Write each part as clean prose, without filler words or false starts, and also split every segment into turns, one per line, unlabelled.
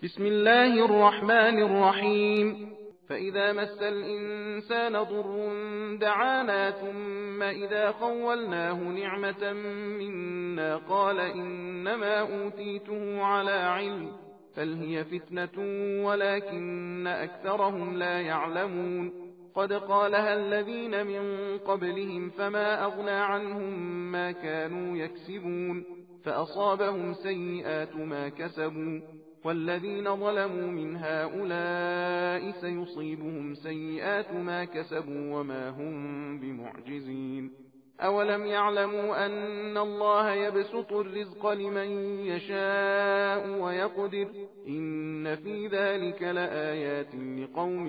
بسم الله الرحمن الرحيم. فإذا مس الإنسان ضر دعانا ثم إذا خولناه نعمة منا قال إنما أوتيته على علم بل هي فتنة ولكن أكثرهم لا يعلمون. قد قالها الذين من قبلهم فما أغنى عنهم ما كانوا يكسبون فأصابهم سيئات ما كسبوا والذين ظلموا من هؤلاء سيصيبهم سيئات ما كسبوا وما هم بمعجزين. أولم يعلموا أن الله يبسط الرزق لمن يشاء ويقدر إن في ذلك لآيات لقوم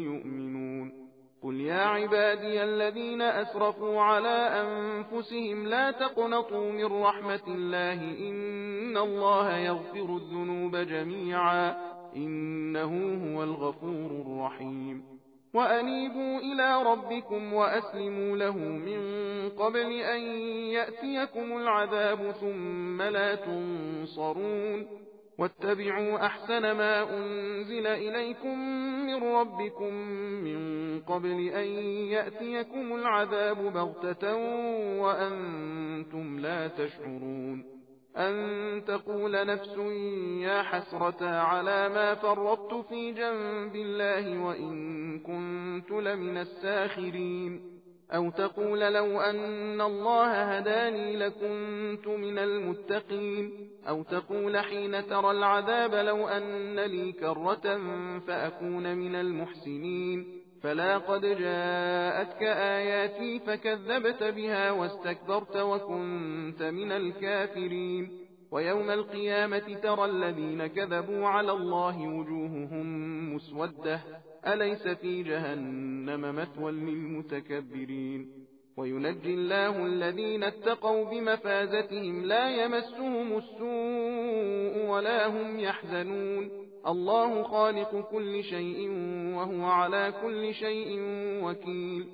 يؤمنون. قل يا عبادي الذين أسرفوا على أنفسهم لا تقنطوا من رحمة الله إن الله يغفر الذنوب جميعا إنه هو الغفور الرحيم. وأنيبوا إلى ربكم وأسلموا له من قبل أن يأتيكم العذاب ثم لا تنصرون. واتبعوا أحسن ما أنزل إليكم من ربكم من قبل أن يأتيكم العذاب بغتة وأنتم لا تشعرون. أن تقول نفس يا حسرة على ما فرطت في جنب الله وإن كنت لمن الساخرين. أو تقول لو أن الله هداني لكنت من المتقين. أو تقول حين ترى العذاب لو أن لي كرة فأكون من المحسنين. فلا قد جاءتك آياتي فكذبت بها واستكبرت وكنت من الكافرين. ويوم القيامة ترى الذين كذبوا على الله وجوههم مسودة أليس في جهنم مثوى للمتكبرين. وينجي الله الذين اتقوا بمفازتهم لا يمسهم السوء ولا هم يحزنون. الله خالق كل شيء وهو على كل شيء وكيل.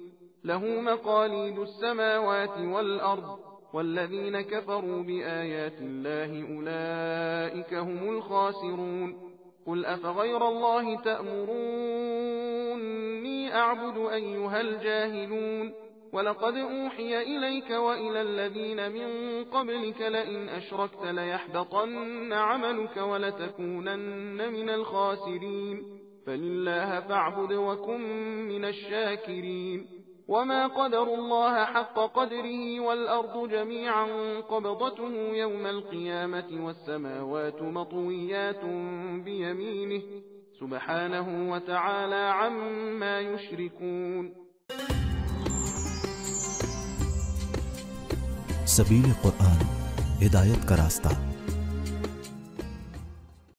له مقاليد السماوات والأرض والذين كفروا بآيات الله أولئك هم الخاسرون. قل أفغير الله تأمروني أعبد أيها الجاهلون. ولقد أوحي إليك وإلى الذين من قبلك لئن أشركت ليحبطن عملك ولتكونن من الخاسرين. فلله فاعبد وكن من الشاكرين. وما قدروا الله حق قدره والأرض جميعا قبضته يوم القيامة والسماوات مطويات بيمينه سبحانه وتعالى عما يشركون.
सबील कुरान हिदायत का रास्ता।